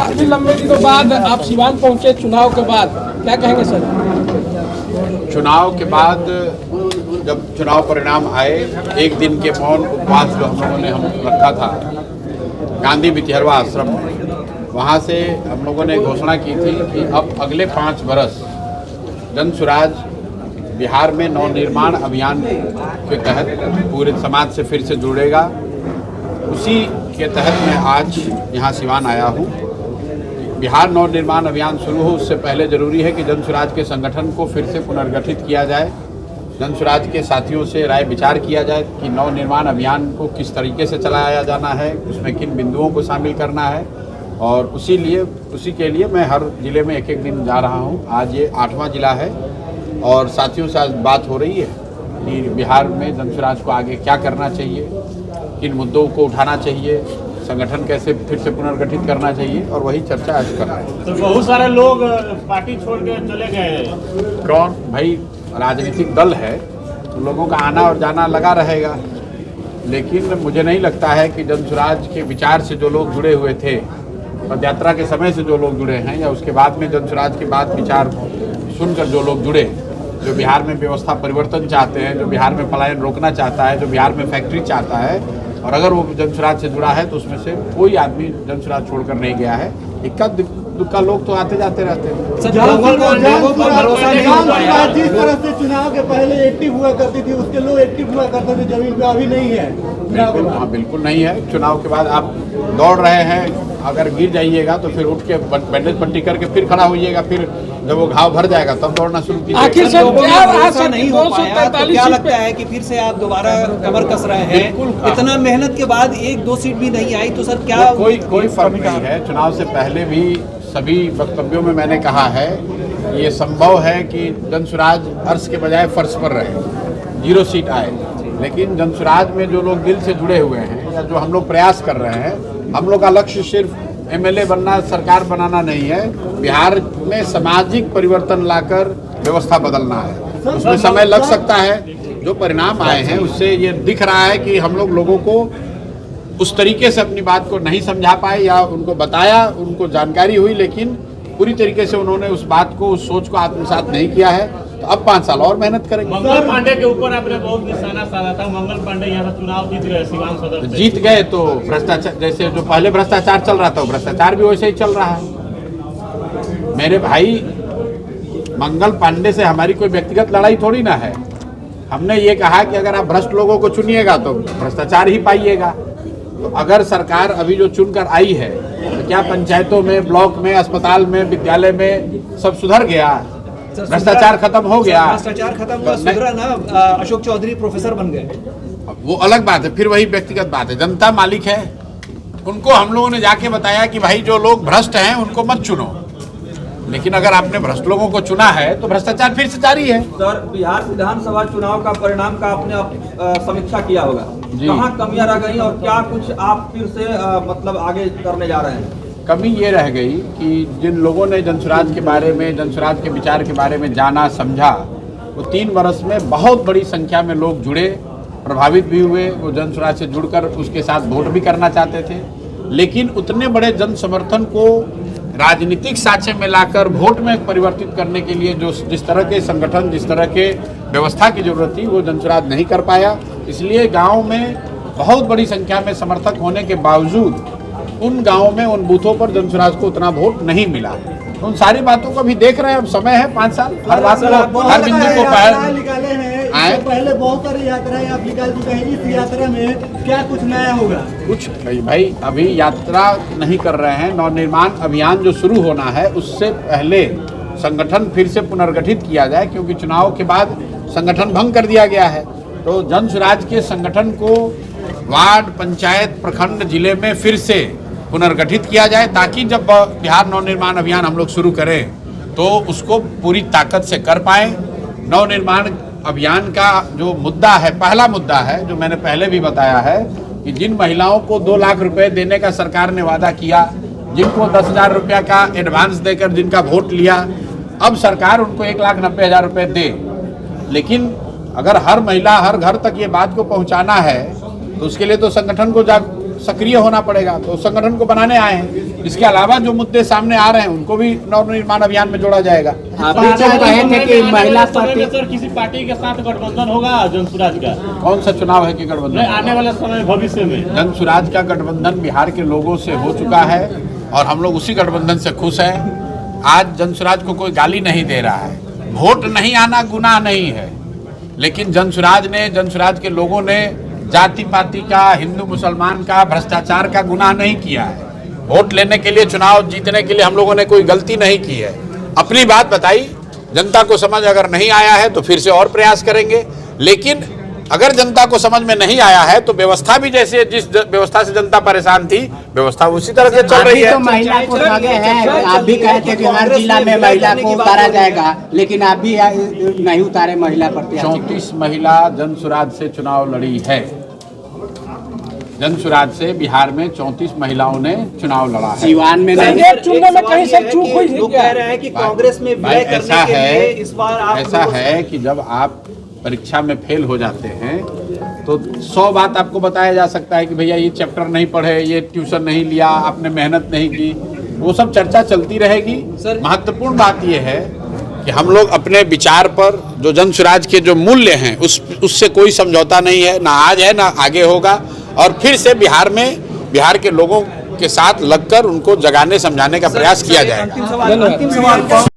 काफी लंबे दिनों बाद आप सिवान पहुंचे चुनाव के बाद, क्या कहेंगे सर? चुनाव के बाद जब चुनाव परिणाम आए, एक दिन के मौन उपवास जो हम लोगों ने रखा था गांधी बितिहरवा आश्रम में, वहाँ से हम लोगों ने घोषणा की थी कि अब अगले 5 बरस जन सुराज बिहार में नवनिर्माण अभियान के तहत पूरे समाज से फिर से जुड़ेगा। उसी के तहत मैं आज यहाँ सिवान आया हूँ। बिहार नवनिर्माण अभियान शुरू हो उससे पहले ज़रूरी है कि जन सुराज के संगठन को फिर से पुनर्गठित किया जाए, जन सुराज के साथियों से राय विचार किया जाए कि नवनिर्माण अभियान को किस तरीके से चलाया जाना है, उसमें किन बिंदुओं को शामिल करना है। और उसी के लिए मैं हर ज़िले में एक दिन जा रहा हूँ। आज ये 8वां ज़िला है और साथियों से आज बात हो रही है कि बिहार में जन सुराज को आगे क्या करना चाहिए, किन मुद्दों को उठाना चाहिए, संगठन कैसे फिर से पुनर्गठित करना चाहिए, और वही चर्चा आज कर रहे हैं। तो बहुत सारे लोग पार्टी छोड़ के चले गए। कौन भाई, राजनीतिक दल है तो लोगों का आना और जाना लगा रहेगा, लेकिन मुझे नहीं लगता है कि जन सुराज के विचार से जो लोग जुड़े हुए थे, पद यात्रा के समय से जो लोग जुड़े हैं या उसके बाद में जन सुराज के बाद विचार सुनकर जो लोग जुड़े, जो बिहार में व्यवस्था परिवर्तन चाहते हैं, जो बिहार में पलायन रोकना चाहता है, जो बिहार में फैक्ट्री चाहता है, और अगर वो जन सुराज से जुड़ा है तो उसमें से कोई आदमी जन सुराज छोड़कर नहीं गया है। इक्का दुक्का लोग तो आते जाते रहते हैं। जिस तरह से चुनाव के पहले एक्टिव हुआ करती थी, उसके लोग एक्टिव हुआ करते थे, जमीन पे अभी नहीं है। बिल्कुल, हाँ बिल्कुल नहीं है। चुनाव के बाद आप दौड़ रहे हैं, अगर गिर जाइएगा तो फिर उठ के बैंडेज पट्टी करके फिर खड़ा होइएगा, फिर जब वो घाव भर जाएगा तब दौड़ना शुरू कीजिएगा। आखिर से भरोसा नहीं हो पाया, तो क्या लगता है कि फिर से आप दोबारा कमर कस रहे हैं? इतना मेहनत के बाद 1-2 सीट भी नहीं आई तो सर क्या कोई फर्क नहीं है। चुनाव से पहले भी सभी वक्तव्यों में मैंने कहा है ये संभव है कि जन सुराज अर्श के बजाय फर्श पर रहे, 0 सीट आए, लेकिन जन सुराज में जो लोग दिल से जुड़े हुए हैं या जो हम लोग प्रयास कर रहे हैं, हम लोग का लक्ष्य सिर्फ MLA बनना, सरकार बनाना नहीं है। बिहार में सामाजिक परिवर्तन लाकर व्यवस्था बदलना है। उसमें समय लग सकता है। जो परिणाम आए हैं उससे ये दिख रहा है कि हम लोगों को उस तरीके से अपनी बात को नहीं समझा पाए, या उनको बताया, उनको जानकारी हुई, लेकिन पूरी तरीके से उन्होंने उस बात को, उस सोच को आत्मसात नहीं किया है। तो अब 5 साल और मेहनत करेंगे। मंगल पांडे के ऊपर आपने बहुत निशाना साधा था। मंगल पांडे यहाँ चुनाव जीत गए सिवान सदर से। जीत गए तो भ्रष्टाचार, जैसे जो पहले भ्रष्टाचार चल रहा था, भ्रष्टाचार भी वैसे ही चल रहा है। मेरे भाई, मंगल पांडे से हमारी कोई व्यक्तिगत लड़ाई थोड़ी ना है। हमने ये कहा कि अगर आप भ्रष्ट लोगों को चुनिएगा तो भ्रष्टाचार ही पाइएगा। तो अगर सरकार अभी जो चुनकर आई है तो क्या पंचायतों में, ब्लॉक में, अस्पताल में, विद्यालय में सब सुधर गया? भ्रष्टाचार खत्म हो गया? भ्रष्टाचार खत्म हुआ, सुधरा ना? अशोक चौधरी प्रोफेसर बन गए। वो अलग बात है, फिर वही व्यक्तिगत बात है। जनता मालिक है, उनको हम लोगों ने जाके बताया कि भाई जो लोग भ्रष्ट हैं उनको मत चुनो, लेकिन अगर आपने भ्रष्ट लोगों को चुना है तो भ्रष्टाचार फिर से जारी है। सर, बिहार विधानसभा चुनाव का परिणाम का आपने समीक्षा किया होगा, कहाँ कमियां रह गई और क्या कुछ आप फिर से मतलब आगे करने जा रहे हैं? कमी ये रह गई कि जिन लोगों ने जन सुराज के बारे में, जन सुराज के विचार के बारे में जाना, समझा, वो 3 वर्ष में बहुत बड़ी संख्या में लोग जुड़े, प्रभावित भी हुए। वो जन सुराज से जुड़कर उसके साथ वोट भी करना चाहते थे, लेकिन उतने बड़े जन समर्थन को राजनीतिक साँचे में लाकर वोट में परिवर्तित करने के लिए जो जिस तरह के संगठन, जिस तरह के व्यवस्था की जरूरत थी, वो जन सुराज नहीं कर पाया। इसलिए गाँव में बहुत बड़ी संख्या में समर्थक होने के बावजूद उन गाँवों में, उन बूथों पर जन सुराज को उतना वोट नहीं मिला। उन सारी बातों को भी देख रहे हैं। अब समय है 5 साल, हर बात को, हर बिंदु को निकाले हैं। इससे पहले बहुत सारी यात्राएं आप निकाल चुके हैं, इस यात्रा में क्या कुछ नया होगा? कुछ भाई अभी यात्रा नहीं कर रहे हैं। नवनिर्माण अभियान जो शुरू होना है उससे पहले संगठन फिर से पुनर्गठित किया जाए, क्योंकि चुनाव के बाद संगठन भंग कर दिया गया है। तो जन सुराज के संगठन को वार्ड, पंचायत, प्रखंड, जिले में फिर से पुनर्गठित किया जाए, ताकि जब बिहार नवनिर्माण अभियान हम लोग शुरू करें तो उसको पूरी ताकत से कर पाएँ। नवनिर्माण अभियान का जो मुद्दा है, पहला मुद्दा है, जो मैंने पहले भी बताया है कि जिन महिलाओं को 2 लाख रुपए देने का सरकार ने वादा किया, जिनको 10,000 रुपया का एडवांस देकर जिनका वोट लिया, अब सरकार उनको 1,90,000 रुपये दे। लेकिन अगर हर महिला, हर घर तक ये बात को पहुंचाना है तो उसके लिए तो संगठन को सक्रिय होना पड़ेगा, तो संगठन को बनाने आए हैं। इसके अलावा जो मुद्दे सामने आ रहे हैं उनको भी नवनिर्माण अभियान में जोड़ा जाएगा। आप भी चाह रहे थे कि महिला समय में सर किसी पार्टी के साथ गठबंधन होगा जनसुराज का? कौन सा चुनाव है कि गठबंधन? आने वाले समय भविष्य में जनसुराज का गठबंधन बिहार के लोगों से हो चुका है और हम लोग उसी गठबंधन से खुश हैं। आज जनसुराज को कोई गाली नहीं दे रहा है। वोट नहीं आना गुनाह नहीं है, लेकिन जनसुराज के लोगों ने जाति पाति का, हिंदू मुसलमान का, भ्रष्टाचार का गुनाह नहीं किया है। वोट लेने के लिए, चुनाव जीतने के लिए हम लोगों ने कोई गलती नहीं की है। अपनी बात बताई, जनता को समझ अगर नहीं आया है तो फिर से और प्रयास करेंगे। लेकिन अगर जनता को समझ में नहीं आया है तो व्यवस्था भी जैसे जिस व्यवस्था से जनता परेशान थी, व्यवस्था उसी तरह से चल रही है। तो महिला को ठगे हैं, आप भी कहे थे कि हर जिला में महिला को उतारा जाएगा, लेकिन आप भी नहीं उतारे महिला प्रत्याशी। 34 महिला जनसुराज से चुनाव लड़ी है। जनसुराज से बिहार में 34 महिलाओं ने चुनाव लड़ा है। सिवान में कैंडिडेट चुनने में कहीं से चूक हुई है लोग क्या? कह रहे हैं कि कांग्रेस में भाई विलय करने के लिए इस बार आप ऐसा है कि जब आप परीक्षा में फेल हो जाते हैं तो 100 बात आपको बताया जा सकता है कि भैया ये चैप्टर नहीं पढ़े, ये ट्यूशन नहीं लिया, आपने मेहनत नहीं की, वो सब चर्चा चलती रहेगी। महत्वपूर्ण बात ये है कि हम लोग अपने विचार पर, जो जनसुराज के जो मूल्य हैं उससे कोई समझौता नहीं है, ना आज है ना आगे होगा। और फिर से बिहार के लोगों के साथ लगकर उनको जगाने समझाने का प्रयास किया जाएगा। अंतिम सवाल